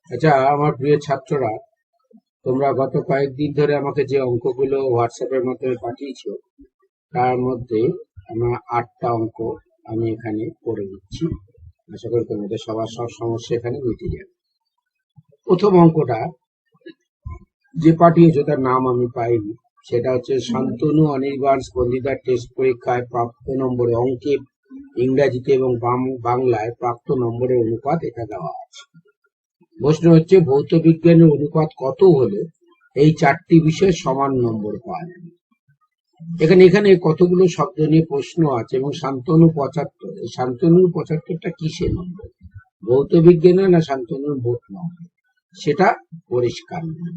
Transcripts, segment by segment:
আচ্ছা, আমার প্রিয় ছাত্ররা, তোমরা গত কয়েকদিন ধরে আমাকে যে অঙ্কগুলো হোয়াটসঅ্যাপের মাধ্যমে পাঠিয়েছো, তার মধ্যে আমার 8টা অঙ্ক আমি এখানে করে দিচ্ছি। আশা করি তোমাদের সবার সব সমস্যা এখানে মিটে যাবে। প্রথম অঙ্কটা যে পাঠিয়েছো তার নাম আমি পাইনি, সেটা হচ্ছে শান্তনু অনির্বাণ স্পন্দিতার টেস্ট পরীক্ষায় প্রাপ্ত নম্বরে অঙ্কে, ইংরাজিতে এবং বাংলায় প্রাপ্ত নম্বরের অনুপাত এটা দেওয়া আছে। প্রশ্ন হচ্ছে ভৌত বিজ্ঞানের অনুপাত কত হলে এই 4টি বিষয়ে সমান নম্বর পাওয়া যাবে। এখানে কতগুলো শব্দ নিয়ে প্রশ্ন আছে এবং শান্তনু 75, এই শান্তনুর 75টা কিসের নম্বর, ভৌত বিজ্ঞানের না শান্তনুর মোট নম্বর, সেটা পরিষ্কার নয়।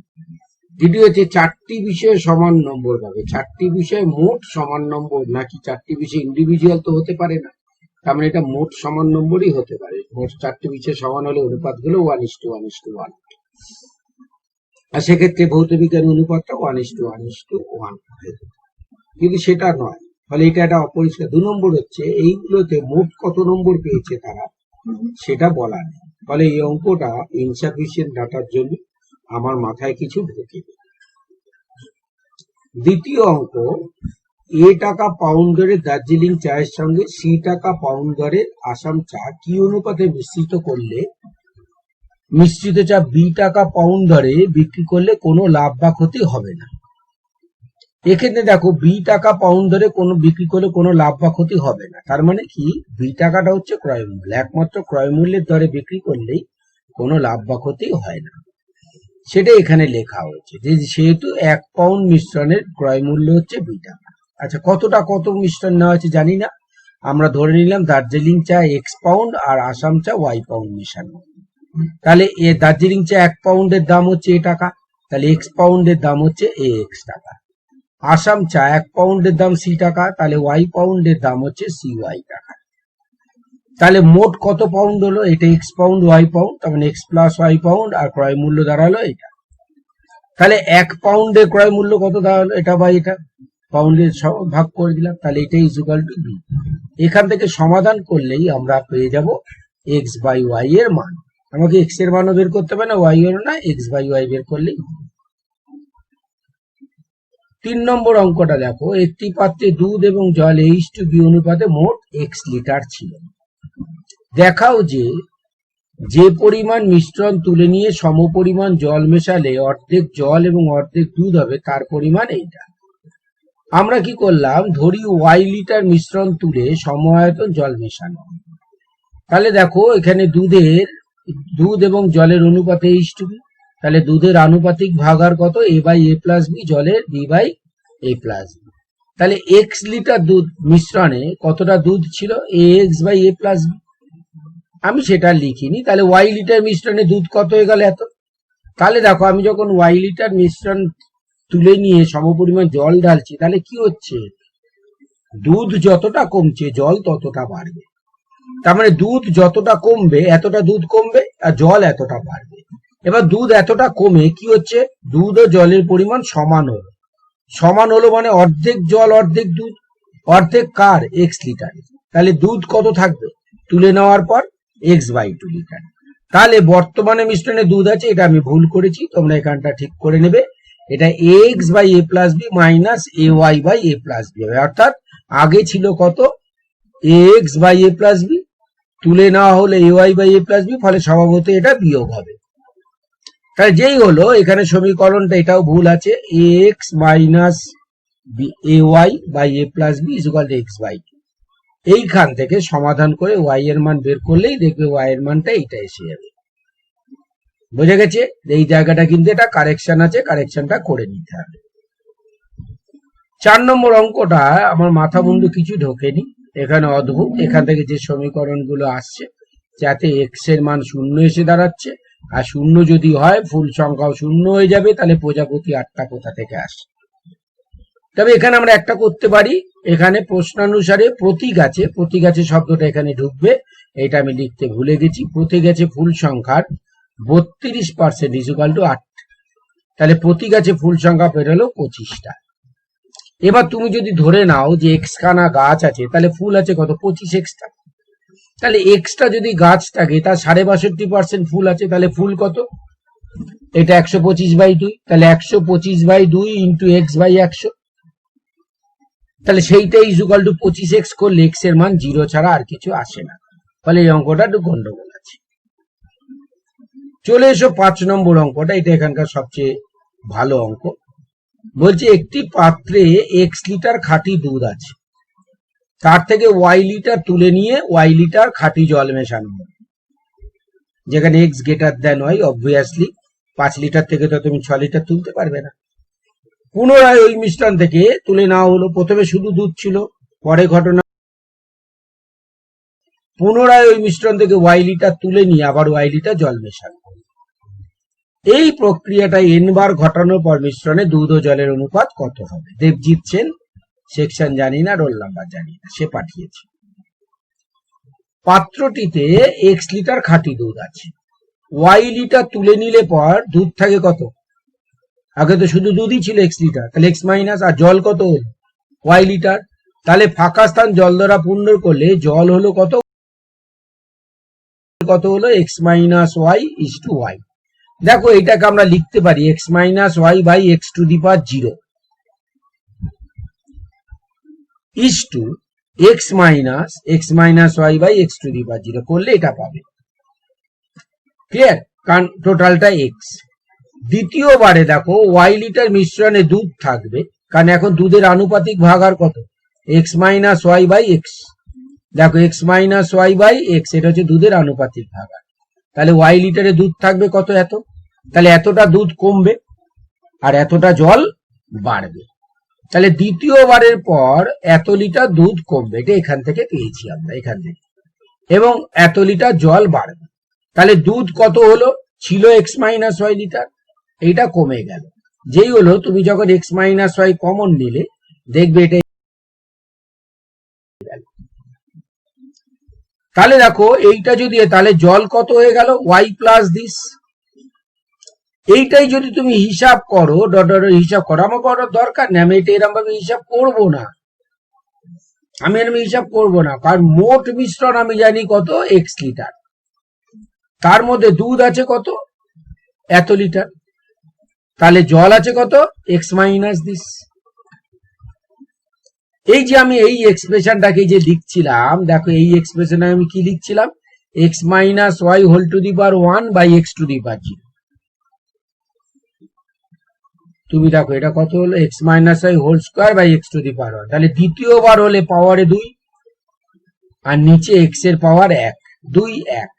দ্বিতীয় হচ্ছে 4টি বিষয়ে সমান নম্বর পাবে, 4টি বিষয়ে মোট সমান নম্বর, নাকি 4টি বিষয় ইন্ডিভিজুয়াল তো হতে পারে না, তার মানে এটা মোট সমান নম্বরই হতে পারে। মোট 4টি বিষয় সমান হলে অনুপাত গুলো 1:1:1, আর সেক্ষেত্রে ভৌত বিজ্ঞান অনুপাতটা 1:1:1, কিন্তু সেটা নয়, ফলে এটা একটা অপরিষ্কার। 2 নম্বর হচ্ছে এইগুলোতে মোট কত নম্বর পেয়েছে তারা, সেটা বলা নেই, ফলে এই অঙ্কটা ইনসাফিসিয়েন্ট ডাটার জন্য আমার মাথায় কিছু ঢোকে। দ্বিতীয় অঙ্ক, এ টাকা পাউন্ড দরে দার্জিলিং চায়ের সঙ্গে সি টাকা পাউন্ড দরে আসাম চা কি অনুপাতে মিশ্রিত চা বি টাকা পাউন্ড দরে বিক্রি করলে কোনো লাভ বা ক্ষতি হবে না। এক্ষেত্রে দেখো বি টাকা পাউন্ড দরে কোনো বিক্রি করলে কোনো লাভ বা ক্ষতি হবে না, তার মানে কি বি টাকাটা হচ্ছে ক্রয় মূল্য, একমাত্র ক্রয় মূল্যের দরে বিক্রি করলেই কোনো লাভ বা ক্ষতি হয় না, সেটা এখানে লেখা হয়েছে যে সেহেতু 1 পাউন্ড মিশ্রণের ক্রয় মূল্য হচ্ছে 2 টাকা। আচ্ছা, কত মিশ্রণ নেওয়া হয়েছে জানি না, আমরা ধরে নিলাম দার্জিলিং চা x পাউন্ড আর আসাম চা y পাউন্ড মেশানো। তাহলে দার্জিলিং চা 1 পাউন্ডের দাম হচ্ছে a টাকা, তাহলে x পাউন্ডের দাম হচ্ছে ax টাকা। আসাম চা 1 পাউন্ডের দাম c টাকা, তাহলে y পাউন্ডের দাম হচ্ছে cy টাকা। তাহলে মোট কত পাউন্ড হলো, এটা x পাউন্ড y পাউন্ড, তার মানে x প্লাস y পাউন্ড, আর ক্রয় মূল্য দাঁড়ালো এটা। তাহলে 1 পাউন্ডের ক্রয় মূল্য কত দাঁড়ালো, এটা বাই এটা, পাউন্ডের ভাগ করে দিলাম, তাহলে এটা ইকুয়াল টু b। এখান থেকে সমাধান করলেই আমরা পেয়ে যাব x বাই y এর মান। আমাকে x এর মানও বের করতে হবে না, y এর না, x বাই y বের করলেই। 3 নম্বর অঙ্কটা দেখো, একটি পাত্রে দুধ এবং জল H2B অনুপাতে মোট x লিটার ছিল। দেখাও যে পরিমাণ মিশ্রণ তুলে নিয়ে সমপরিমাণ জল মেশালে অর্ধেক জল এবং অর্ধেক দুধ হবে, তার পরিমাণ এইটা। আমরা কি করলাম, ধরি y লিটার মিশ্রণ তুলে সম-আয়তন জল মেশানো। তাহলে দেখো এখানে দুধ এবং জলের অনুপাতে H2B, তাহলে দুধের আনুপাতিক ভাগার কত, a by a plus b, জলের b by a plus b। তাহলে x লিটার দুধ মিশ্রণে কতটা দুধ ছিল, ax by a plus b, আমি সেটা লিখিনি। তাহলে y লিটার মিশ্রণে দুধ কত হয়ে গেল, এত। তাহলে দেখো আমি যখন y লিটার মিশ্রণ তুলে নিয়ে সমপরিমাণ জল ঢালছি, তাহলে কি হচ্ছে, দুধ যতটা কমছে জল ততটা বাড়বে, তার মানে দুধ যতটা কমবে এতটা দুধ কমবে, আর জল এতটা বাড়বে। এবার দুধ এতটা কমে কি হচ্ছে, দুধ ও জলের পরিমাণ সমান হলো মানে অর্ধেক জল অর্ধেক দুধ, অর্ধেক কার, x লিটার। তাহলে দুধ কত থাকবে তুলে নেওয়ার পর, x বাই 2 লিটার। তাহলে বর্তমানে মিশ্রণে দুধ আছে, এটা আমি ভুল করেছি, তোমরা এখানটা ঠিক করে নেবে, এটা ax by a plus b minus ay by a plus b হবে। অর্থাৎ আগে ছিল কত, ax by a plus b, তুলে নেওয়া হলে ay by a plus b, ফলে স্বভাবত এটা বিয়োগ হবে। তাহলে যেই হলো, এখানে সমীকরণটা এটাও ভুল আছে, ax minus ay by a plus b equal to x by 2। এইখান থেকে সমাধান করে y এর মান বের করলেই দেখবে y এর মানটা এইটা এসে যাবে। বুঝে গেছে, এই জায়গাটা কিন্তু এটা কারেকশন আছে, কারেকশনটা করে নিতে হবে। 4 নম্বর অঙ্কটা আমার মাথা মুন্ডু কিছু ঢোকেনি, এখানে অদ্ভুত, এখান থেকে যে সমীকরণগুলো আসছে, যাতে x এর মান 0 এসে দাঁড়াচ্ছে, আর 0 যদি হয় ফুল সংখ্যাও 0 হয়ে যাবে, তাহলে প্রজাপতি 8টা কোথা থেকে আসে। তবে এখানে আমরা একটা করতে পারি, এখানে প্রশ্নানুসারে প্রতীক আছে শব্দটা এখানে ঢুকবে, এটা আমি লিখতে ভুলে গেছি। প্রতীক আছে ফুল সংখ্যার 32% ইকুয়াল টু 8, তাহলে প্রতীক আছে ফুল সংখ্যা বেরোলো 25টা। এবার তুমি যদি ধরে নাও যে x খানা গাছ আছে, তাহলে ফুল আছে কত, 25x টা। তাহলে এক্সটা যদি গাছ থাকে তার 62% ফুল আছে, তাহলে ফুল কত? এটা 125/2, তাহলে 125/2 ইন্টু এক্স বাই 100, তাহলে সেইটাই ইকুয়াল টু 25x করলে এক্স এর মান 0 ছাড়া আর কিছু আসে না। ফলে এই অঙ্কটা একটু গন্ডগোল আছে। চলে এসো 5 নম্বর অঙ্কটা, এটা এখানকার সবচেয়ে ভালো অঙ্ক। বলছে একটি পাত্রে x লিটার খাঁটি দুধ আছে, তার থেকে y লিটার তুলে নিয়ে y লিটার খাঁটি জল মেশানো হবে, যেখানে x greater than y। Obviously 5 litre থেকে তো তুমি 6 লিটার তুলতে পারবে না। পুনরায় ওই মিশ্রণ থেকে তুলে নেওয়া হলো, প্রথমে শুধু দুধ ছিল, পরে ঘটনা পুনরায় ওই মিশ্রণ থেকে y লিটার তুলে নিয়ে আবার y লিটার জল মেশানো। এই প্রক্রিয়াটা n বার ঘটানোর পর মিশ্রণে দুধ ও জলের অনুপাত কত হবে? দেবজিৎ সেন, সেকশন জানি না, রোল নাম্বার জানি না, সে পাঠিয়েছে। পাত্রটিতে x লিটার খাঁটি দুধ আছে, y লিটার তুলে নিলে পর দুধ থাকে কত? আগে তো শুধু দুধই ছিল x লিটার, তাহলে x মাইনাস, আর জল কত হলো? y litre. তাহলে ফাঁকা স্থান জল দ্বারা পূর্ণ করলে জল হলো কত? কত হলো? x minus y is to y। দেখো এটাকে আমরা লিখতে পারি x minus y by x to the power 0 is to x minus y by x to the power 0 করলে এটা পাবে। ক্লিয়ার? কারণ টোটালটা x। দ্বিতীয়বারে দেখো y লিটার মিশ্রণে দুধ থাকবে, কারণ এখন দুধের আনুপাতিক ভাগার কত? x minus y by x। দেখো x minus y by x, এটা হচ্ছে দুধের আনুপাতিক ভাগার। তাহলে y লিটারে দুধ থাকবে কত? এত। তাহলে এতটা দুধ কমবে আর এতটা জল বাড়বে। তাহলে দ্বিতীয়বারের পর এত লিটার দুধ কমবে, এটা এখান থেকে পেয়েছি আমরা, এখান থেকে, এবং এত লিটার জল বাড়বে। তাহলে দুধ কত হলো? ছিল x মাইনাস y লিটার, এইটা কমে গেল। যেই হলো তুমি যখন x মাইনাস y কমন নিলে দেখবে এটা। তাহলে দেখো এইটা যদি, তাহলে জল কত হয়ে গেল? y plus this. এইটাই যদি তুমি হিসাব করো, হিসাব করো, আমার করার দরকার নেই, আমি এটা এরকম ভাবে হিসাব করবো না, আমি হিসাব করবো না, কারণ মোট মিশ্রণ আমি জানি কত? x লিটার, তার মধ্যে দুধ আছে কত? এত লিটার, তাহলে জল আছে কত? x minus this. এই যে আমি এই এক্সপ্রেশনটাকে যে লিখছিলাম, দেখো এই এক্সপ্রেশনে আমি কি লিখছিলাম? x minus y whole to the power 1 by x to the power 0। তুমি দেখো এটা কত হলো? x minus y whole square by x to the power 1। তাহলে দ্বিতীয়বার হলে পাওয়ারে 2 আর নিচে x এর পাওয়ার 1, 2 1।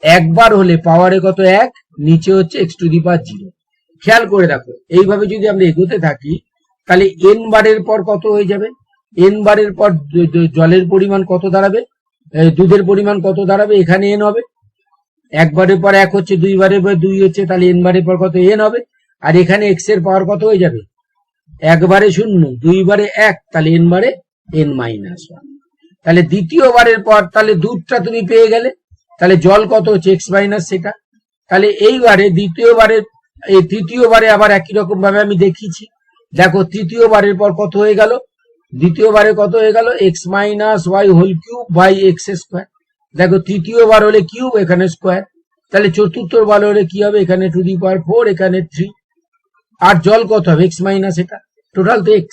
একবার হলে পাওয়ারে কত? 1, নিচে হচ্ছে x টু দি পাওয়ার 0। খেয়াল করে দেখো, এইভাবে যদি আমরা এগোতে থাকি তাহলে n বারের পর কত হয়ে যাবে? n বারের পর জলের পরিমাণ কত দাঁড়াবে? দুধের পরিমাণ কত দাঁড়াবে? এখানে n হবে, একবারের পর 1 হচ্ছে, 2 বারের পর 2 হচ্ছে, তাহলে n বারের পর কত? n হবে। আর এখানে x এর পাওয়ার কত হয়ে যাবে? একবারে 0, 2 বারে 1, তাহলে n বারে n মাইনাস 1। তাহলে দ্বিতীয়বারের পর তাহলে দুধটা তুমি পেয়ে গেলে, তাহলে জল কত হচ্ছে? x মাইনাস সেটা। তাহলে এইবারে তৃতীয়বারে আবার একই রকম ভাবে আমি দেখিয়েছি। দেখো তৃতীয়বারের পর কত হয়ে গেল? দ্বিতীয়বারে কত হয়ে গেল? x minus y whole cube by x square. দেখো তৃতীয়বার হলে কিউব, এখানে স্কোয়ার। তাহলে চতুর্থবার হলে কি হবে? এখানে টু দি পাওয়ার 4, এখানে 3। আর জল কত হবে? x মাইনাস এটা, টোটাল তো x।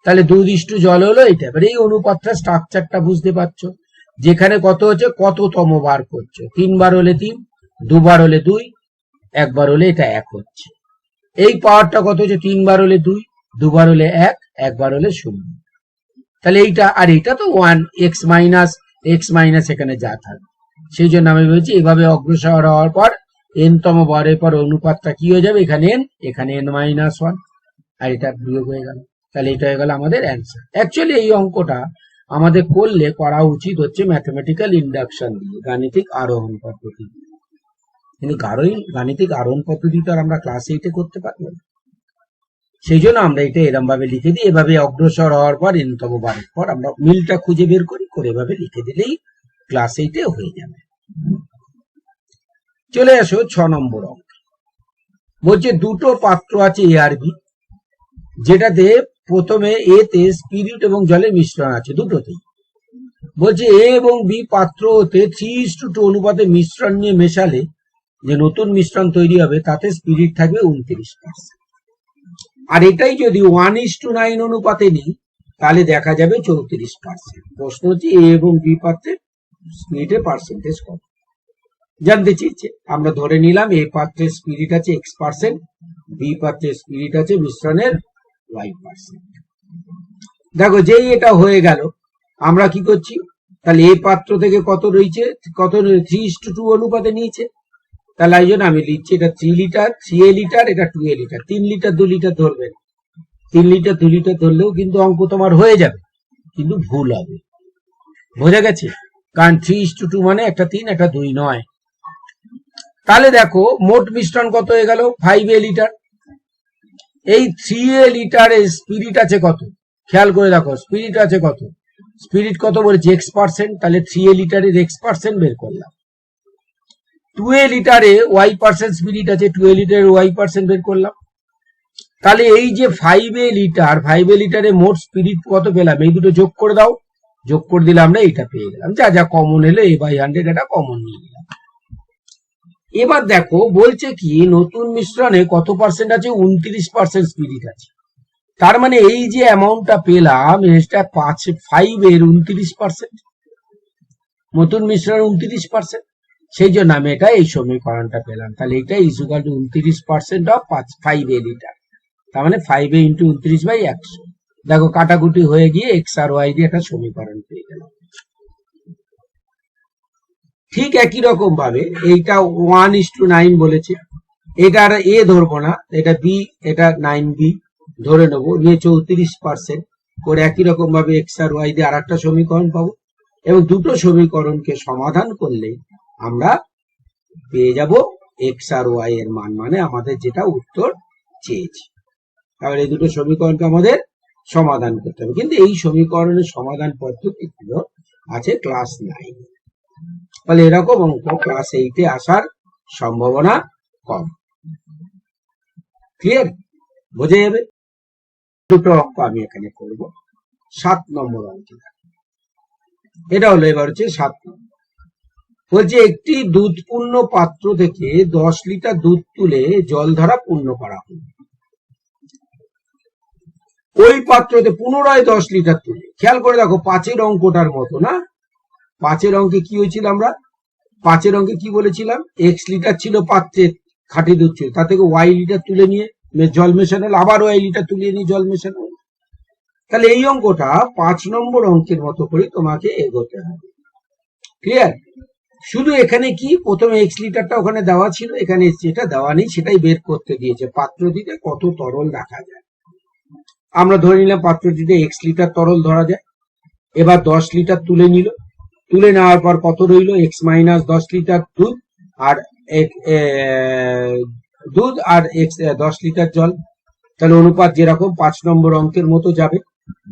তাহলে 2 জল হলো এটা। এবার এই অনুপাতটা, স্ট্রাকচারটা বুঝতে পারছো, যেখানে কত হচ্ছে? কততম বার করছো। 3 বার হলে 3, 2 বার হলে 2, 1 বার হলে এটা 1 হচ্ছে। এই পাওয়ারটা কত হচ্ছে? 3 বার হলে 2, 2 বার হলে 1, 1 বার হলে 0। তাহলে এইটা আর এটা তো 1, x মাইনাস এখানে যা থাকবে। সেই জন্য আমি বলছি এভাবে অগ্রসর হওয়ার পর n তম বারের পর অনুপাতটা কি হয়ে যাবে? এখানে n, এখানে n মাইনাস 1, আর এটা বিয়োগ হয়ে গেল। তাহলে এটা হয়ে গেল আমাদের অ্যান্সার। অ্যাকচুয়ালি এই অঙ্কটা আমাদের করা উচিত হচ্ছে ম্যাথমেটিক্যাল ইন্ডাকশন দিয়ে, গাণিতিক আরোহণ পদ্ধতি। কিন্তু গাণিতিক আরোহণ পদ্ধতি তো আর আমরা ক্লাস 8-এ করতে পারবো না, সেই জন্য আমরা এটা এরম ভাবে লিখে দিই। এভাবে অগ্রসর হওয়ার পর n তম বারের পর আমরা মিলটা খুঁজে বের করি, করে এভাবে লিখে দিলেই ক্লাস 8-এ হয়ে যাবে। চলে আসো 6 নম্বর অঙ্ক। বলছে দুটো পাত্র আছে এ আর বি, যেটাতে প্রথমে এ তে স্পিরিট এবং জলের মিশ্রণ আছে, দুটোতেই। বলছে এ এবং বি পাত্র হতে 3:2 অনুপাতে মিশ্রণ নিয়ে মেশালে যে নতুন মিশ্রণ তৈরি হবে তাতে স্পিরিট থাকবে 29%। আর এটাই যদি 1:9 অনুপাতে নিই তাহলে দেখা যাবে 34%। প্রশ্ন হচ্ছে এ এবং বি পাত্রের স্পিরিটের পার্সেন্টেজ কত জানতে চেয়েছে। আমরা ধরে নিলাম এ পাত্রের স্পিরিট আছে X%, বি পাত্রের স্পিরিট আছে মিশ্রণের Y%। দেখো যেই এটা হয়ে গেল আমরা কি করছি, তাহলে এ পাত্র থেকে কত রয়েছে, কত 3:2 অনুপাতে নিয়েছে, তাহলে এই জন্য আমি লিখছি এটা 3 লিটার 3A লিটার, এটা 2A লিটার। 3 লিটার 2 লিটার ধরবেন, 3 লিটার 2 লিটার ধরলেও কিন্তু অঙ্ক তোমার হয়ে যাবে, কিন্তু ভুল হবে। বোঝা গেছে? কারণ 3:2 মানে একটা 3 একটা 2 নয়। তাহলে দেখো মোট মিশ্রণ কত হয়ে গেল 5A লিটার। এই 3A লিটারের স্পিরিট আছে কত, খেয়াল করে দেখো স্পিরিট আছে কত, স্পিরিট কত বলেছে X%, তাহলে 3A লিটারের X% বের করলাম। 2A লিটারে Y% স্পিরিট আছে, 2A লিটারের Y% বের করলাম। তাহলে এই যে 5A লিটারে মোট স্পিরিট কত পেলাম, এই দুটো যোগ করে দাও, যোগ করে দিলে আমরা এটা পেয়ে গেলাম। যা যা কমন এলো A/100 এটা কমন নিয়ে নিলাম। এবার দেখো বলছে কি নতুন মিশ্রণে কত পার্সেন্ট আছে, 29% স্পিরিট আছে। তার মানে এই যে অ্যামাউন্টটা পেলাম এটা 5 এর 29%, নতুন মিশ্রণ 29%, সেই জন্য আমি এটা এই সমীকরণটা পেলাম। তাহলে এটা equal to 29% of 5A litre, তার মানে 5A ইন্টু 29/100। দেখো কাটাকুটি হয়ে গিয়ে এক্স আর ওয়াই দিয়ে একটা সমীকরণ পেয়ে গেলাম। ঠিক একই রকম ভাবে এইটা 1:9 বলেছে, এটা আর এ ধরবো না, এটা বি, এটা 9B ধরে নেবো, নিয়ে 34% করে একই রকম ভাবে এক্স আর ওয়াই দিয়ে আর একটা সমীকরণ পাবো, এবং দুটো সমীকরণকে সমাধান করলে আমরা পেয়ে যাব এক্স আর ওয়াই এর মান, মানে আমাদের যেটা উত্তর চেয়েছি। তাহলে এই দুটো সমীকরণকে আমাদের সমাধান করতে হবে, কিন্তু এই সমীকরণের সমাধান পদ্ধতিগুলো আছে ক্লাস 9। তাহলে এরকম অঙ্ক ক্লাস 8-এ আসার সম্ভাবনা কম। ক্লিয়ার? বোঝা যাবে? দুটো অঙ্ক আমি এখানে করব। 7 নম্বর অঙ্ক এটা হলো, এবার হচ্ছে 7 নম্বর। বলছে একটি দুধপূর্ণ পাত্র থেকে 10 লিটার দুধ তুলে জল দ্বারা পূর্ণ করা হলো। ওই পাত্রতে পুনরায় 10 লিটার তুলে, খেয়াল করে দেখো 5-এর অঙ্কটার মতো না, 5-এর অঙ্কে কি হয়েছিল, আমরা 5-এর অঙ্কে কি বলেছিলাম, X লিটার ছিল পাত্রে খাঁটি দুধ ছিল, তা থেকে Y লিটার তুলে নিয়ে জল মেশানো হলো, আবার Y লিটার তুলে নিয়ে জল মেশানো হলো। তাহলে এই অঙ্কটা 5 নম্বর অঙ্কের মতো করে তোমাকে এগোতে হবে। ক্লিয়ার? শুধু এখানে কি প্রথমে X লিটারটা ওখানে দেওয়া ছিল, এখানে যেটা দেওয়া নেই সেটাই বের করতে দিয়েছে, পাত্রটিতে কত তরল রাখা যায়। আমরা ধরে নিলাম পাত্রটিতে X লিটার তরল ধরা যায়। এবার 10 লিটার তুলে নিল, তুলে নেওয়ার পর কত রইল, X-10 লিটার দুধ আর X 10 লিটার জল। তাহলে অনুপাত যেরকম 5 নম্বর অঙ্কের মতো যাবে।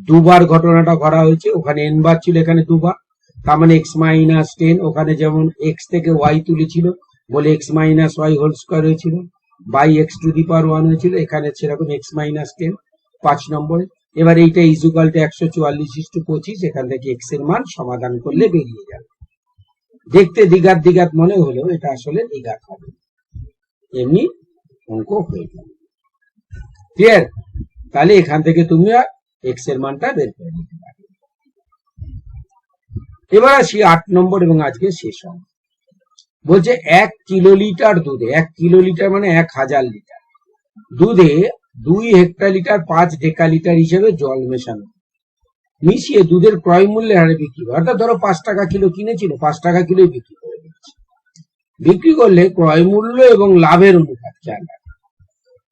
দুবার ঘটনাটা করা হয়েছে, ওখানে n বার ছিল, এখানে দুবার, তার মানে X-10, ওখানে যেমন X থেকে Y তুলেছিল বলে X-Y হোল স্কয়ার হয়েছিল, বাই X⁴ হয়েছিল, এখানে সেরকম X-10 5 নম্বরে। এবার এইটা ইকুয়াল টু 144:25, এখান থেকে X এর মান সমাধান করলে বেরিয়ে যাবে। দেখতে দ্বিঘাত মনে হলো, এটা আসলে দ্বিঘাত হবে, এমনি অঙ্ক হয়ে যাবে। ক্লিয়ার? তাহলে এখান থেকে তুমি X এর মানটা বের করে নিতে পারবে। এবার আসি 8 নম্বর এবং আজকে শেষ অঙ্ক। বলছে 1 কিলোলিটার দুধে, 1 কিলোলিটার মানে 1000 লিটার দুধে 2 হেক্টোলিটার 5 ডেকালিটার হিসেবে জল মেশানো, মিশিয়ে দুধের ক্রয় মূল্যের হারে বিক্রি করে। অর্থাৎ ধরো 5 টাকা কিলো কিনেছিল, 5 টাকা কিলোই বিক্রি করে দিচ্ছে। বিক্রি করলে ক্রয় মূল্য এবং লাভের অনুপাত খেয়াল রাখবে।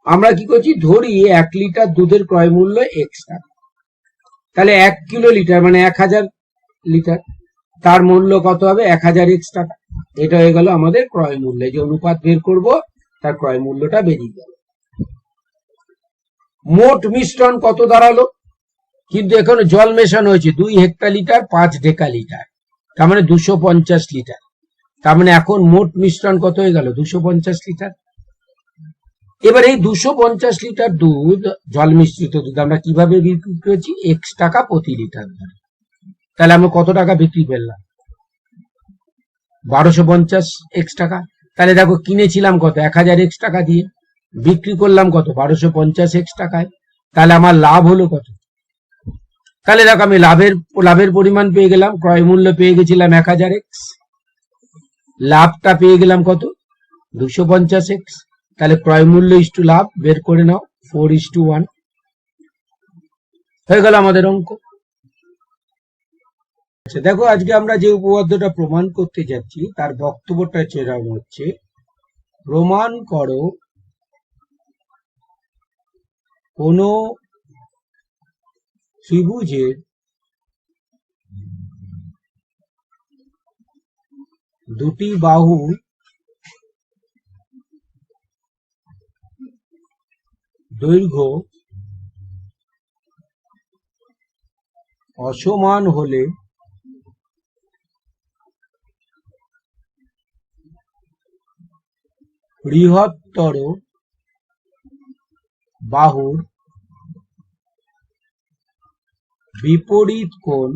আমরা কি করছি, ধরি 1 লিটার দুধের ক্রয় মূল্য X টাকা, তাহলে 1 কিলো লিটার মানে 1000 লিটার, তার মূল্য কত হবে 1000X টাকা। এটা হয়ে গেল আমাদের ক্রয় মূল্য। যে অনুপাত বের করব তার ক্রয় মূল্যটা বেরিয়ে গেল। মোট মিশ্রণ কত দাঁড়ালো, কিন্তু এখানে জল মেশানো হয়েছে 2 হেক্টোলিটার 5 ডেকালিটার, তার মানে 250 লিটার। তার মানে এখন মোট মিশ্রণ কত হয়ে গেল 250 লিটার। এবার এই 250 লিটার দুধ, জল মিশ্রিত দুধ আমরা কিভাবে বিক্রি করেছি, X টাকা প্রতি লিটার ধরে। তাহলে আমি কত টাকা বিক্রি করলাম? 1250 টাকা। তাহলে দেখো কিনেছিলাম কত? 1000 টাকা দিয়ে, বিক্রি করলাম কত? 1250 টাকায়। তাহলে আমার লাভ হলো কত? তাহলে দেখো আমি লাভের পরিমাণ পেয়ে গেলাম, ক্রয় মূল্য পেয়ে গেছিলাম 1000 লাভটা পেয়ে গেলাম কত? 250 তাহলে ক্রয় মূল্য ইস্টু লাভ বের করে নাও, 4:1 হয়ে গেল আমাদের অঙ্ক। আচ্ছা দেখো, আজকে আমরা যে উপপাদ্যটা প্রমাণ করতে যাচ্ছি তার বক্তব্যটা এরকম হচ্ছে: প্রমাণ করো কোন ত্রিভুজের দুটি বাহু দৈর্ঘ্য অসমান হলে বৃহত্তর বাহুর বিপরীত কোণ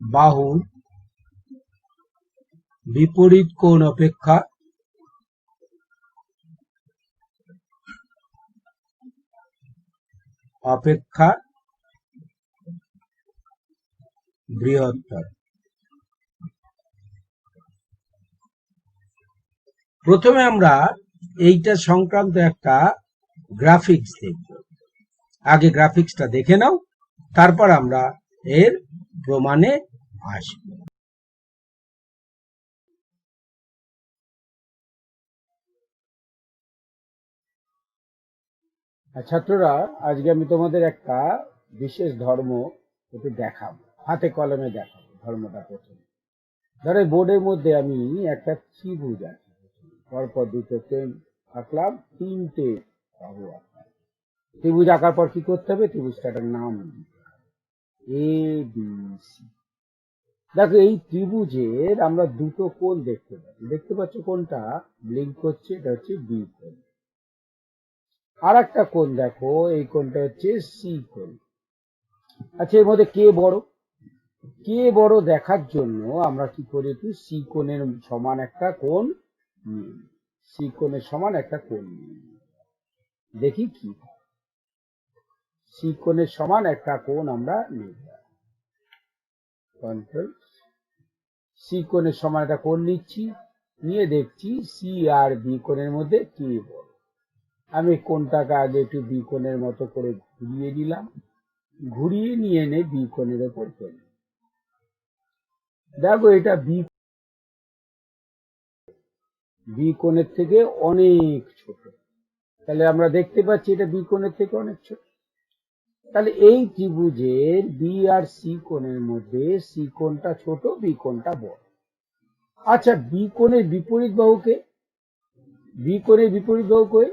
বাহুর বিপরীত কোণ অপেক্ষা বৃহত্তর। প্রথমে আমরা এইটা সংক্রান্ত একটা গ্রাফিক্স দেখব। আগে গ্রাফিক্সটা দেখে নাও, তারপর আমরা এর প্রমাণে আসব। ছাত্ররা, আজকে আমি তোমাদের একটা বিশেষ ধর্ম একটু দেখাবো, হাতে কলমে দেখাবো ধর্মটা। প্রথমে ধরো বোর্ডের মধ্যে আমি একটা ত্রিভুজ আছে, পরপর দুটো প্লেন আঁকলাম, তিনটে বাহু আঁকলাম। ত্রিভুজ আঁকার পর কি করতে হবে? ত্রিভুজটার নাম এ বি সি। দেখো এই ত্রিভুজের আমরা দুটো কোণ দেখতে পাচ্ছ কোনটা ব্লিঙ্ক করছে? এটা হচ্ছে বি কোণ। আর একটা কোণ দেখো, এই কোণটা হচ্ছে সি কোণ। আচ্ছা, এর মধ্যে কে বড়? কে বড় দেখার জন্য আমরা কি করি? একটু সি কোণের সমান একটা কোণ নিই। সি কোণের সমান একটা কোণ নিই, দেখি কি সি কোণের সমান একটা কোণ আমরা নিই। কন্ট্রোল সি কোণের সমান একটা কোণ নিচ্ছি, নিয়ে দেখছি সি আর বি কোণের মধ্যে কে বড়। আমি কোণটাকে আগে একটু বি কোণের মতো করে ঘুরিয়ে নিলাম, ঘুরিয়ে নিয়ে এনে বি কোণের ওপর ফেলি। দেখো এটা বি কোণের থেকে অনেক ছোট। তাহলে আমরা দেখতে পাচ্ছি এটা বি কোণের থেকে অনেক ছোট। তাহলে এই ত্রিভুজের বি আর সি কোণের মধ্যে সি কোণটা ছোট, বি কোণটা বড়। আচ্ছা, বি কোণের বিপরীত বাহুকে, বি কোণের বিপরীত বাহুকে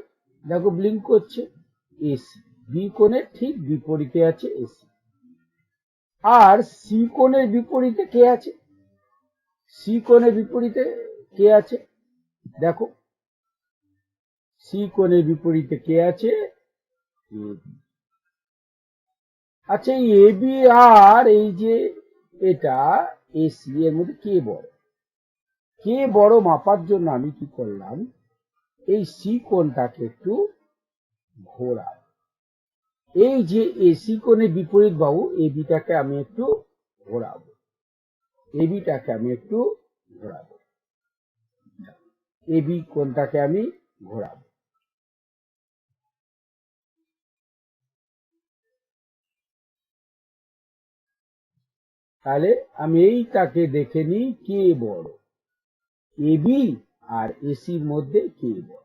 দেখো ব্লিঙ্ক করছে, এসি। বি কোণের ঠিক বিপরীতে আছে এসি। আর সি কোণের বিপরীতে কে আছে? সি কোণের বিপরীতে কে আছে? দেখো সি কোণের বিপরীতে কে আছে? আচ্ছা, এই এবি আর এই যে এটা এসি, এর মধ্যে কে বড়? কে বড় মাপার জন্য আমি কি করলাম? এই সি কোণটাকে একটু ঘোরাব। এই যে এসি কোণের বিপরীত বাহু এবিটাকে আমি একটু ঘোরাবো, এবিটাকে আমি একটু ঘোরাবো, এবি কোণটাকে আমি ঘোরাবো। তাহলে আমি এইটাকে দেখে নিই কে বড়, এবি আর এসির মধ্যে কে বড়।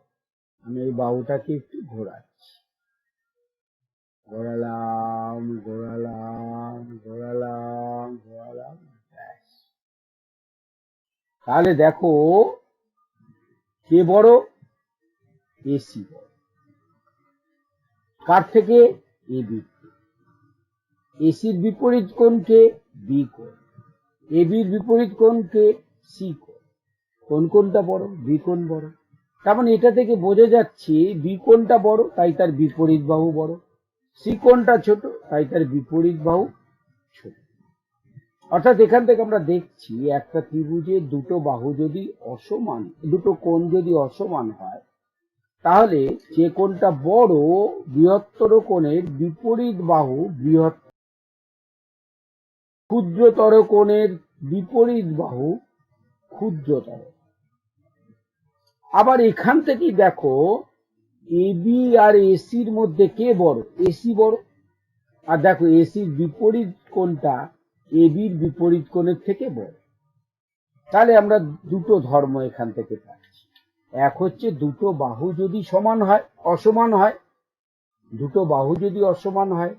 আমি এই বাহুটাকে একটু ঘোরাচ্ছি, ঘোরালাম ঘোরালাম ঘোরালাম ঘোরালাম। তাহলে দেখো কে বড়? এসি বড়। কার থেকে? এবি। এসির বিপরীত কোণকে বি কোণ, এবির বিপরীত কোণকে সি কোণ। কোন কোণটা বড়? বি কোণ বড়। তার মানে এটা থেকে বোঝা যাচ্ছে বি কোণটা বড়, তাই তার বিপরীত বাহু বড়। সি কোণটা ছোট, তাই তার বিপরীত বাহু ছোট। অর্থাৎ এখান থেকে আমরা দেখছি একটা ত্রিভুজের দুটো বাহু যদি অসমান, দুটো কোণ যদি অসমান হয়, তাহলে যে কোণটা বড় বৃহত্তর কোণের বিপরীত বাহু ক্ষুদ্রতর কোণের বিপরীত বাহু ক্ষুদ্রতর। আবার এখান থেকেই দেখো এবি আর এসির মধ্যে কে বড়? এসি বড়। আর দেখো এসির বিপরীত কোণটা এবির বিপরীত কোণের থেকে বড়। তাহলে আমরা দুটো ধর্ম এখান থেকে পাচ্ছি। এক হচ্ছে দুটো বাহু যদি অসমান হয়, দুটো বাহু যদি অসমান হয়,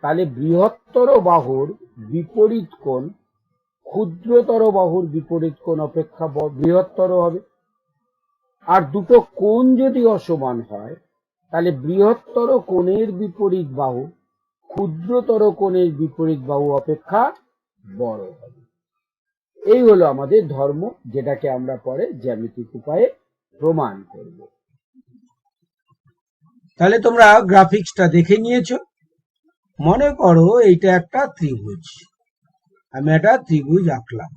তাহলে বৃহত্তর বাহুর বিপরীত কোণ ক্ষুদ্রতর বাহুর বিপরীত কোণ অপেক্ষা বৃহত্তর হবে। আর দুটো কোণ যদি অসমান হয়, তাহলে বৃহত্তর কোণের বিপরীত বাহু ক্ষুদ্রতর কোণের বিপরীত বাহু অপেক্ষা বড় হবে। এই হলো আমাদের ধর্ম, যেটাকে আমরা পরে জ্যামিতিক উপায়ে প্রমাণ করব। তাহলে তোমরা গ্রাফিক্সটা দেখে নিয়েছো। মনে করো এইটা একটা ত্রিভুজ, আমি একটা ত্রিভুজ আঁকলাম।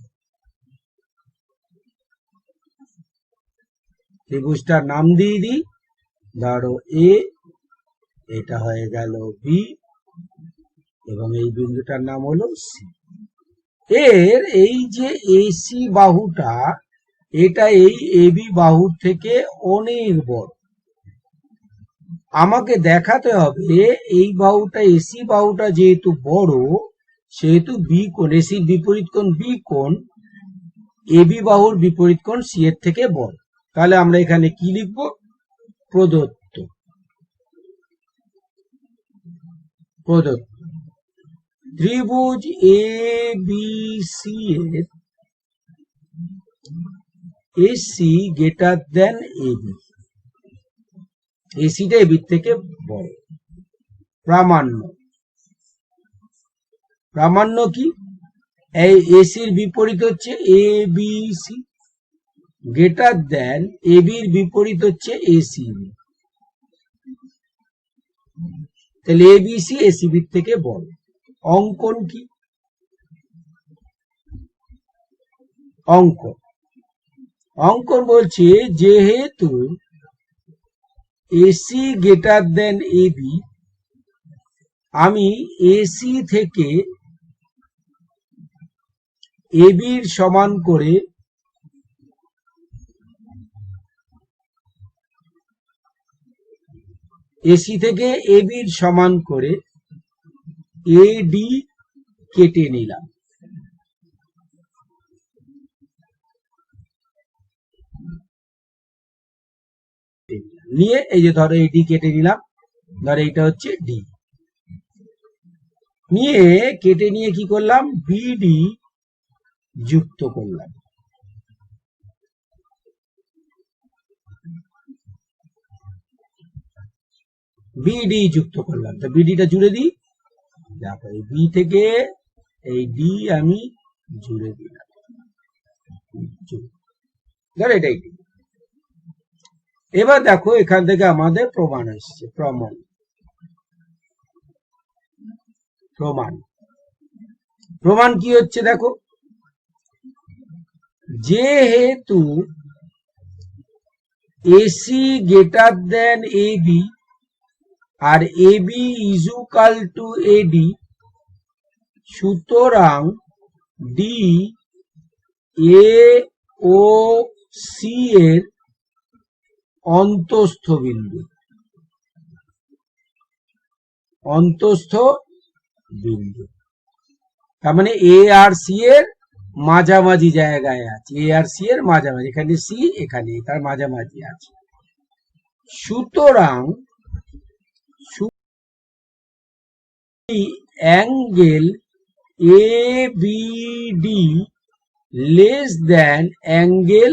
ত্রিভুজটার নাম দিয়ে দিই, ধরো এ, এটা হয়ে গেল বি, এবং এই বিন্দুটার নাম হলো সি। এর এই যে এসি বাহুটা, এটা এই এবি বাহুর থেকে অনেক বড়। আমাকে দেখাতে হবে এই বাহুটা, এসি বাহুটা যেহেতু বড়, সেহেতু বি কোণ, এসির বিপরীত কোণ বি কোণ এবি বাহুর বিপরীত কোণ সি এর থেকে বড়। তাহলে আমরা এখানে কি লিখব? প্রদত্ত। ত্রিভুজ এ বি সি এর এসি গ্রেটার দেন এবি, এসিটা এবির থেকে বড়। প্রামাণ্য কি? এই এসির বিপরীত হচ্ছে এ বি সি, গ্রেটার দেন এবির বিপরীত হচ্ছে এসি। তাহলে এবিসি এসিবির থেকে বড়। অঙ্কন কি? অঙ্কন বলছে যেহেতু এসি গ্রেটার দেন এবি, আমি এসি থেকে এবির সমান করে এডি কেটে নিলাম। নিয়ে এই যে ধরো এডি কেটে নিলাম, ধরো এইটা হচ্ছে ডি, কেটে নিয়ে কি করলাম? বিডি যুক্ত করলাম। তো বিডিটা জুড়ে দিই। দেখো এই বি থেকে এই ডি আমি জুড়ে দিলাম। ধর এটাই। এবার দেখো এখান থেকে আমাদের প্রমাণ আসছে। প্রমাণ কি হচ্ছে দেখো, যেহেতু AC greater than AB R AB equal to এডি, সুতরাং ডি এ ও সি এর অন্তস্থ বিন্দু। তার মানে এ আর সি এর মাঝামাঝি জায়গায় আছে, এখানে সি, এখানে তার মাঝামাঝি আছে। সুতরাং angle A B D less than angle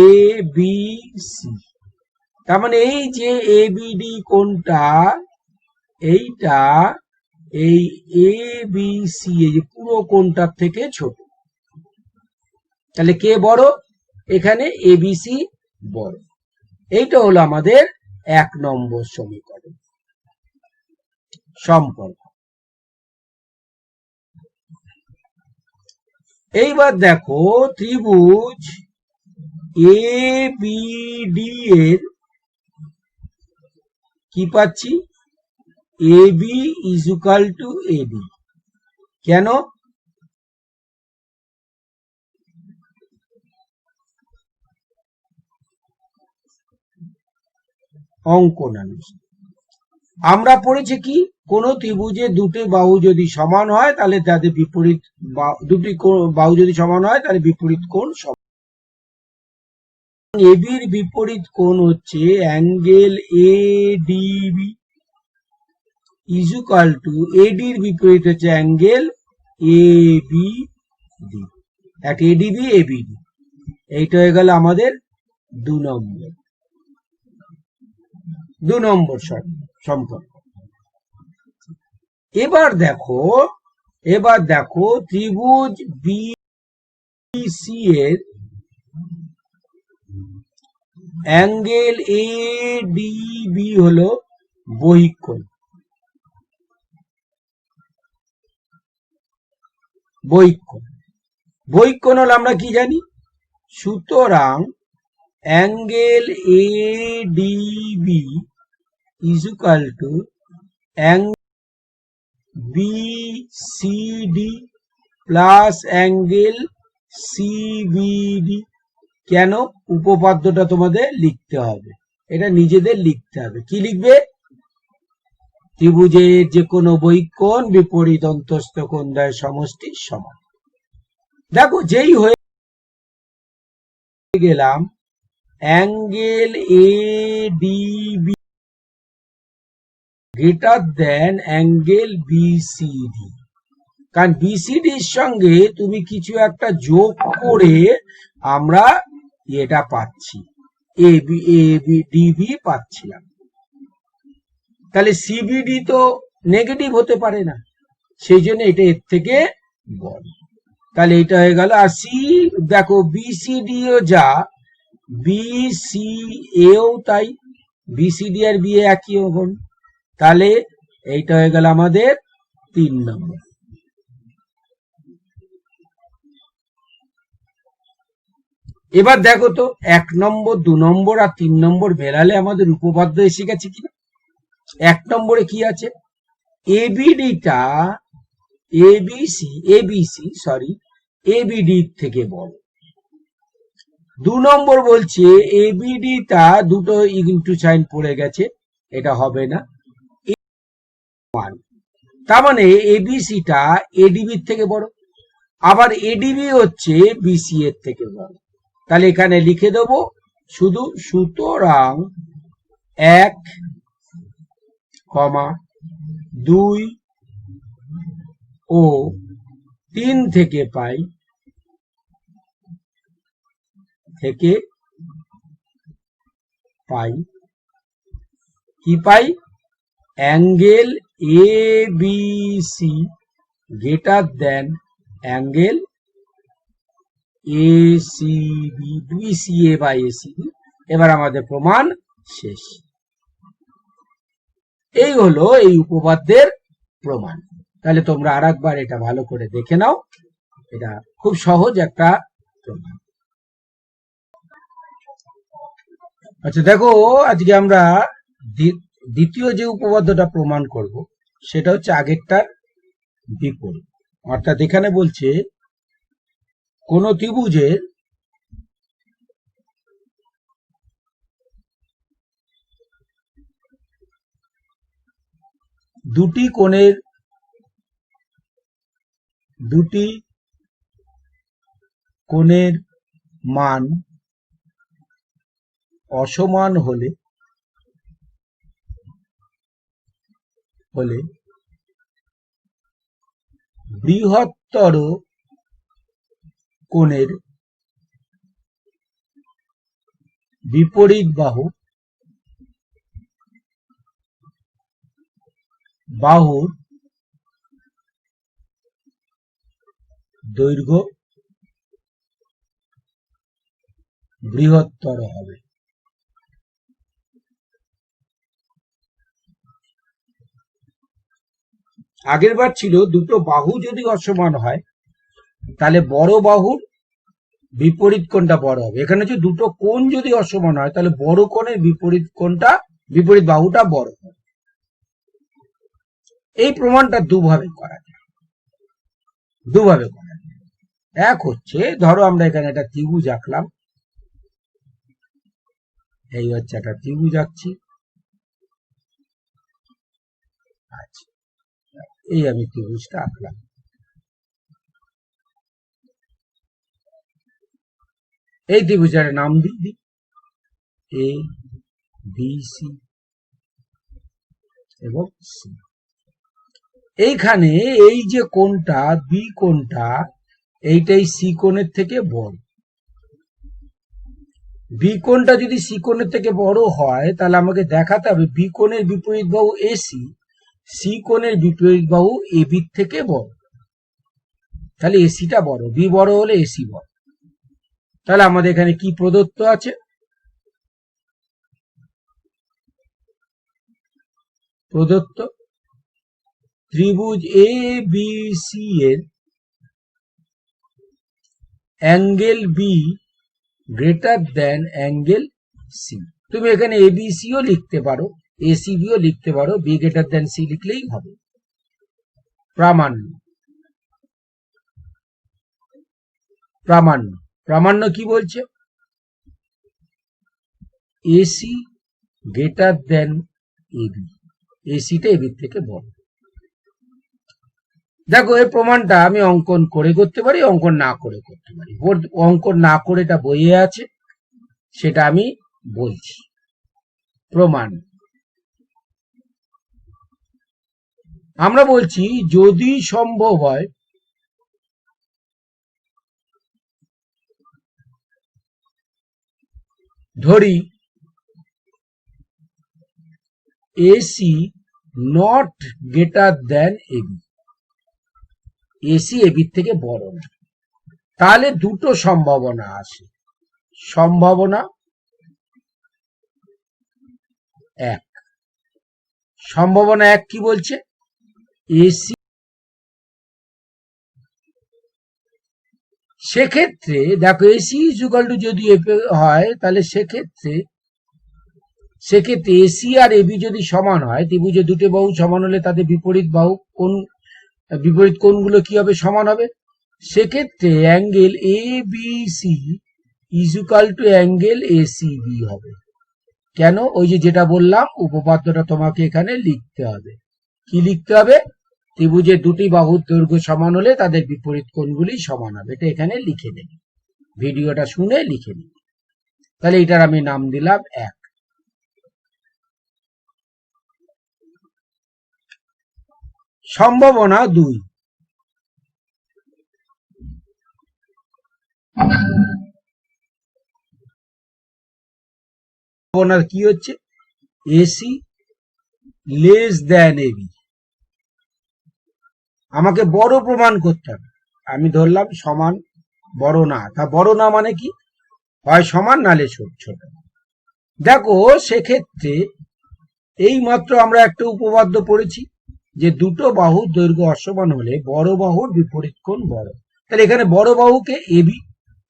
A B C. তার মানে এই যে এ বি ডি কোণটা, এইটা এই এ বি সি, এই যে পুরো কোণটার থেকে ছোট। তাহলে কে বড়? এখানে এবিসি বড়। এইটা হলো আমাদের 1 নম্বর সমীকরণ সম্পর্ক। এইবার দেখো ত্রিভুজ এবিডি এর কি পাচ্ছি? এবি ইজ ইকুয়াল টু এডি। কেন? অঙ্কনানুসারে আমরা পড়েছি কি, কোন ত্রিভুজে দুটি বাহু যদি সমান হয় তাহলে তাদের বিপরীত, দুটি বাহু যদি সমান হয় তাহলে বিপরীত কোণ সমান। এবির বিপরীত কোণ হচ্ছে angle ADB is equal to এডির বিপরীত হচ্ছে অ্যাঙ্গেল এবিডি, এক এডিবি এবিডি। এইটা হয়ে গেল আমাদের 2 নম্বর সম্পর্ক। এবার দেখো ত্রিভুজ বিসি এর অ্যাঙ্গেল এডিবি হলো বহিঃকোণ। বহিঃকোণ হলো আমরা কি জানি? সুতরাং angle ADB is equal to angle BCD plus angle CBD. কেন? উপপাদ্যটা তোমাদের লিখতে হবে, এটা নিজেদের লিখতে হবে। কি লিখবে? ত্রিভুজের যে কোনো বহিঃকোণ বিপরীত অন্তস্থ কোণ দ্বয়ের সমষ্টি সমান। দেখো যেই হয়ে গেলাম angle ADB greater than angle BCD, কারণ বিসিডির সঙ্গে তুমি কিছু একটা যোগ করে আমরা এটা পাচ্ছি, ডিবি পাচ্ছিলাম। তাহলে সিবিডি তো নেগেটিভ হতে পারে না, সেই জন্য এটা এর থেকে বড়। তাহলে এটা হয়ে গেল। আর সি দেখো বিসিডিও যা, বিসি এও তাই, বিসিডি আর বি একই হন। তাহলে এইটা হয়ে গেল আমাদের 3 নম্বর। এবার দেখো তো 1 নম্বর, 2 নম্বর আর 3 নম্বর মেলালে আমাদের উপপাদ্য এসে গেছে কিনা। 1 নম্বরে কি আছে? এবিডিটা এবিডি থেকে বড়। 2 নম্বর বলছে এবিডিটা দুটো ইনটু সাইন পড়ে গেছে, এটা হবে না। তার মানে এবিসিটা এডিবির থেকে বড়, আবার এডিবি হচ্ছে বিসি এর থেকে বড়। তাহলে এখানে লিখে দেব শুধু সুতরাং 1, 2 ও 3 থেকে পাই কি পাই? Angle ABC greater than angle ACB, BCA by ACB. এবার আমাদের প্রমাণ শেষ। এই হলো এই উপপাদ্যের প্রমাণ। তাহলে তোমরা আরেকবার এটা ভালো করে দেখে নাও, এটা খুব সহজ একটা প্রমাণ। আচ্ছা দেখো, আজকে আমরা দ্বিতীয় যে উপপাদ্যটা প্রমাণ করব সেটা হচ্ছে আগেরটার বিপরীত। অর্থাৎ এখানে বলছে কোন ত্রিভুজের দুটি কোণের মান অসমান হলে বৃহত্তর কোণের বিপরীত বাহুর দৈর্ঘ্য বৃহত্তর হবে। আগের বার ছিল দুটো বাহু যদি অসমান হয় তাহলে বড় বাহুর বিপরীত কোণটা বড় হবে। এখানে হচ্ছে দুটো কোণ যদি অসমান হয় তাহলে বড় কোণের বিপরীত কোণটা, বিপরীত বাহুটা বড় হবে। এই প্রমাণটা দুভাবে করা যায়, দুভাবে করা যায়। এক হচ্ছে, ধরো আমরা এখানে একটা ত্রিভুজ আঁকলাম, এই হচ্ছে একটা ত্রিভুজ আঁকছি। আচ্ছা, এই আমি ত্রিভুজটা আঁকলাম। এই ত্রিভুজের নাম দিই এ বি সি এবং সি। এইখানে এই যে কোণটা বি কোণটা, এইটাই সি কোণের থেকে বড়। বি কোণটা যদি সি কোণের থেকে বড় হয় তাহলে আমাকে দেখাতে হবে বি কোণের বিপরীত বাহু এসি সি কোণের বিপরীত বাহু এ বি থেকে বড়। তাহলে এসিটা বড়, বি বড় হলে এসি বড়। তাহলে আমাদের এখানে কি প্রদত্ত আছে? প্রদত্ত ত্রিভুজ এ বি সি এর angle B greater than angle C. তুমি এখানে এবিসিও লিখতে পারো, এসিবিও লিখতে পারো, বি গ্রেটার দেন সি লিখলেই হবে। প্রামাণ্য, প্রামাণ্য, প্রামাণ্য কি বলছে? এসি গ্রেটার দেন এবি, এসিটা এবির থেকে বড়। দেখো এই প্রমাণটা আমি অঙ্কন করে করতে পারি, অঙ্কন না করে করতে পারি। অঙ্কন না করে এটা বইয়ে আছে, সেটা আমি বলছি। প্রমাণ আমরা বলছি যদি সম্ভব হয় ধরি AC not greater than AB, AC এবির থেকে বড় না, তাহলে দুটো সম্ভাবনা আসে। সম্ভাবনা এক, সম্ভাবনা এক কি বলছে? এসি, সেক্ষেত্রে দেখো এসি ইকুয়াল টু যদি হয় তাহলে সেক্ষেত্রে এসি আর এবি যদি সমান হয়, ত্রিভুজে দুটো বাহু সমান হলে তাদের বিপরীত বাহু কোন, বিপরীত কোণগুলো কি হবে? সমান হবে। সেক্ষেত্রে angle A B C equal to angle ACB হবে। কেন? ওই যে যেটা বললাম, উপপাদ্যটা তোমাকে এখানে লিখতে হবে। কি লিখতে হবে? ত্রিভুজের দুটি বাহুর দৈর্ঘ্য সমান হলে তাদের বিপরীত কোণগুলি সমান হবে। এটা এখানে লিখে নেবে, ভিডিওটা শুনে লিখে নেবে। তাহলে এটার আমি নাম দিলাম এক। সম্ভাবনা দুই, সম্ভাবনা কি হচ্ছে? AC less than AB. আমাকে বড় প্রমাণ করতে হবে। আমি ধরলাম সমান, বড় না। তা বড় না মানে কি? হয় সমান নালে ছোট। দেখো সেক্ষেত্রে এই মাত্র আমরা একটা উপপাদ্য পড়েছি যে দুটো বাহুর দৈর্ঘ্য অসমান হলে বড় বাহুর বিপরীত কোণ বড়। তাহলে এখানে বড় বাহুকে এবি,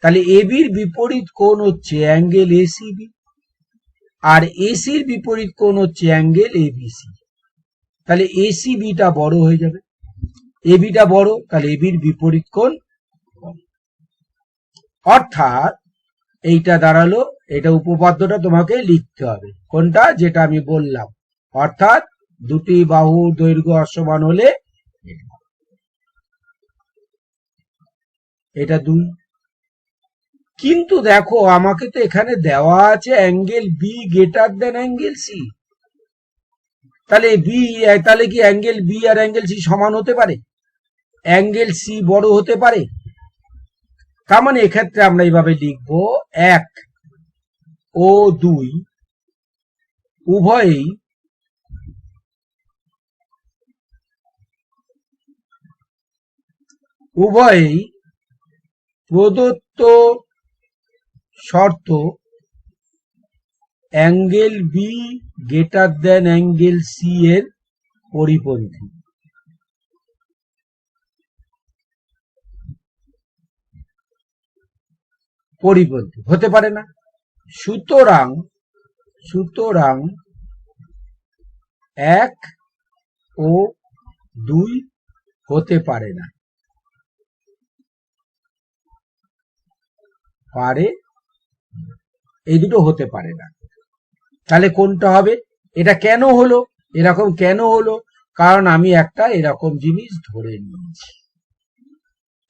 তাহলে এবির বিপরীত কোণ হচ্ছে অ্যাঙ্গেল এসিবি, আর এসির বিপরীত কোণ হচ্ছে অ্যাঙ্গেল এবিসি। তাহলে এসিবিটা বড় হয়ে যাবে, এবিটা বড়, তাহলে এবির বিপরীত কোণ। অর্থাৎ এইটা দাঁড়ালো, এটা উপপাদ্যটা তোমাকে লিখতে হবে। কোনটা? যেটা আমি বললাম। অর্থাৎ দুটি বাহু দৈর্ঘ্য অসমান হলে এটা দুই। কিন্তু দেখো আমাকে তো এখানে দেওয়া আছে angle B greater than angle C. তাহলে তাহলে কি অ্যাঙ্গেল বি আর অ্যাঙ্গেল সি সমান হতে পারে? অ্যাঙ্গেল সি বড় হতে পারে? তার মানে এক্ষেত্রে আমরা এইভাবে লিখব, এক ও দুই উভয়েই প্রদত্ত শর্ত angle B greater than angle C এর পরিপন্থী। পরিপন্থী হতে পারে না। সুতরাং 1 ও 2 হতে পারে না। পারে, এই দুটো হতে পারে না। তাহলে কোনটা হবে? এটা কেন হলো? এরকম কেন হলো? কারণ আমি একটা এরকম জিনিস ধরে নিয়েছি।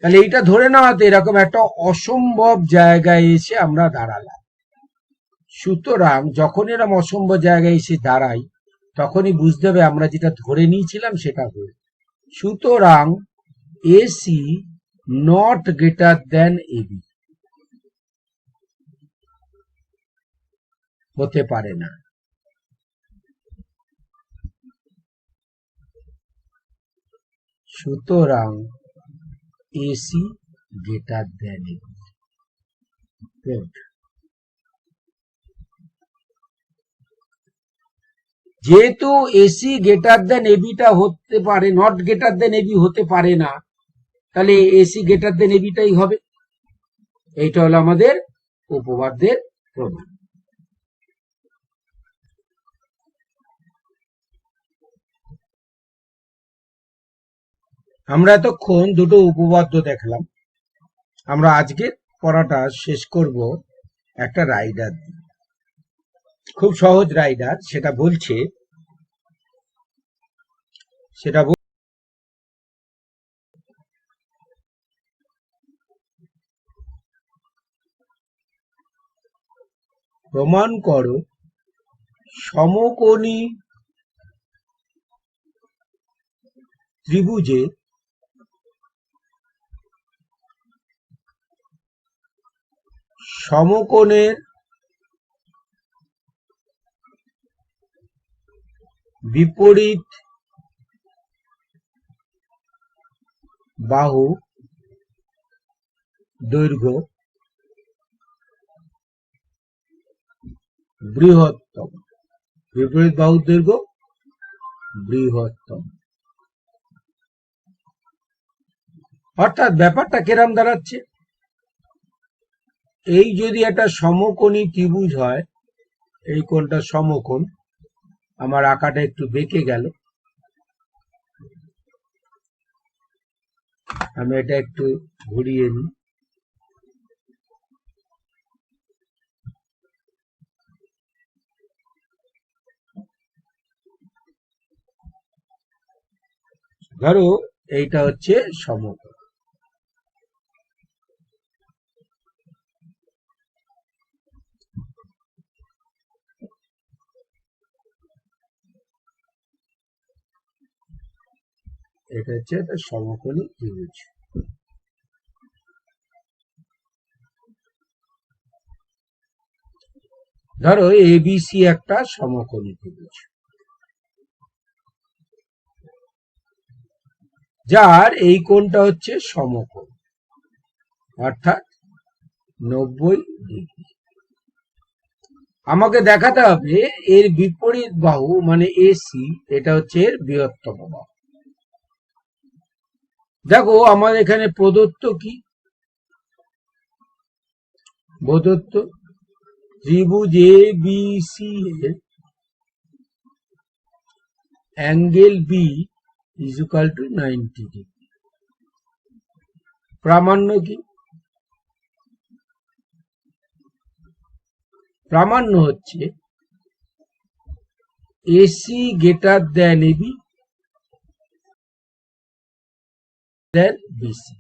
তাহলে এইটা ধরে নেওয়াতে এরকম একটা অসম্ভব জায়গায় এসে আমরা দাঁড়ালাম। সুতরাং যখন এরকম অসম্ভব জায়গায় এসে দাঁড়াই তখনই বুঝতে হবে আমরা যেটা ধরে নিয়েছিলাম সেটা হল। সুতরাং AC not greater than AB হতে পারে না। সুতরাং এসি গ্রেটার দেন এবি। যেহেতু এসি গ্রেটার দেন এবিটা হতে পারে, নট গ্রেটার দেন এবি হতে পারে না, তাহলে এসি গ্রেটার দেন এবিটাই হবে। এইটা হলো আমাদের উপপাদ্যের প্রমাণ। আমরা এতক্ষণ দুটো উপপাদ্য দেখলাম। আমরা আজকের পড়াটা শেষ করব একটা রাইডার দিয়ে। খুব সহজ রাইডার, সেটা বলছে প্রমাণ করো সমকোণী ত্রিভুজে সমকোণের বিপরীত বাহু দৈর্ঘ্য বৃহত্তম। বিপরীত বাহু দৈর্ঘ্য বৃহত্তম। অর্থাৎ ব্যাপারটা কেরাম দাঁড়াচ্ছে, এই যদি একটা সমকোণী ত্রিভুজ হয়, এই কোণটা সমকোণ, আমার আঁকাটা একটু বেঁকে গেল, আমি এটা একটু ঘুরিয়ে নিই। ধরো এইটা হচ্ছে সমকোণ। এটা হচ্ছে একটা সমকোণী ত্রিভুজ। ধরো এবিসি একটা সমকোণী ত্রিভুজ, যার এই কোণটা হচ্ছে সমকোণ, অর্থাৎ 90 ডিগ্রি। আমাকে দেখাতে হবে এর বিপরীত বাহু মানে এসি, এটা হচ্ছে এর বৃহত্তম বাহু। দেখো আমার এখানে প্রদত্ত কি? প্রদত্ত ত্রিভুজ এ বি সি এর angle B is equal to 90 degree. প্রামাণ্য কি? প্রামাণ্য হচ্ছে AC greater than AB than BC.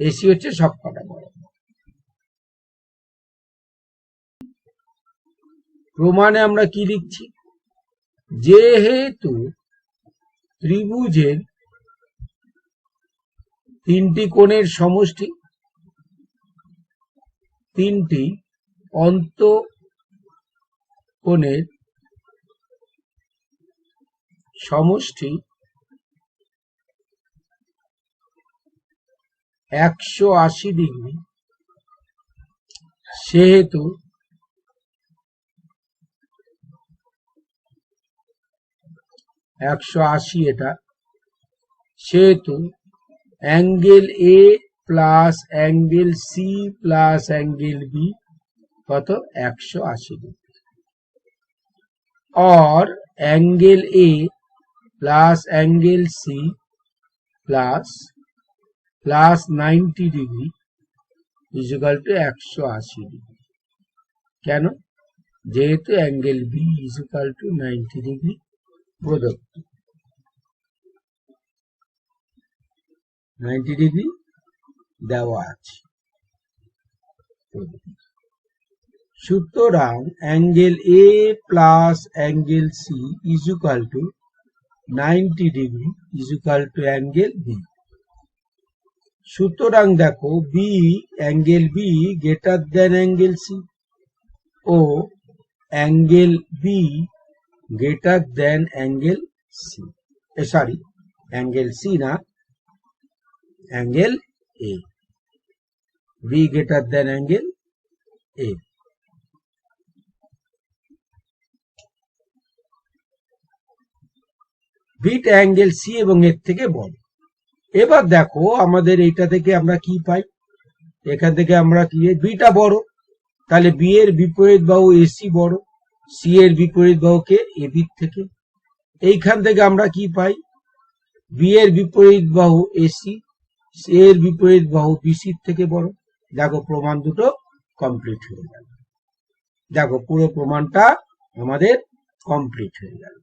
AC হচ্ছে সবকটা বড়। প্রমাণে আমরা কি লিখছি? যেহেতু ত্রিভুজের তিনটি কোণের সমষ্টি, তিনটি অন্তঃকোণের সমষ্টি 180 ডিগ্রি, সেহেতু (180) এটা, সেহেতু angle A plus angle C plus angle B কত 180 ডিগ্রি, और angle A plus angle C plus 90 degree equal to 180 degree. কেন? যেহেতু angle B equal to 90 degree প্রদত্ত, 90 ডিগ্রি দেওয়া আছে। সুতরাং angle A plus angle C equal to 90 degree equal to angle B. সুতরাং দেখো B angle B greater than angle C ও angle B greater than angle C, sorry angle C না, angle A, B greater than angle A. বিটা angle C এবং এর থেকে বড়। এবার দেখো আমাদের এইটা থেকে আমরা কি পাই, এখান থেকে আমরা কি, বিটা বড়, তাহলে বি এর বিপরীত বাহু এসি বড়, সি এর বিপরীত বাহুকে এ বি থেকে। এইখান থেকে আমরা কি পাই, বি এর বিপরীত বাহু এসি, সি এর বিপরীত বাহু বিসি থেকে বড়। দেখো প্রমাণ দুটো কমপ্লিট হয়ে গেল, দেখো পুরো প্রমাণটা আমাদের কমপ্লিট হয়ে গেল।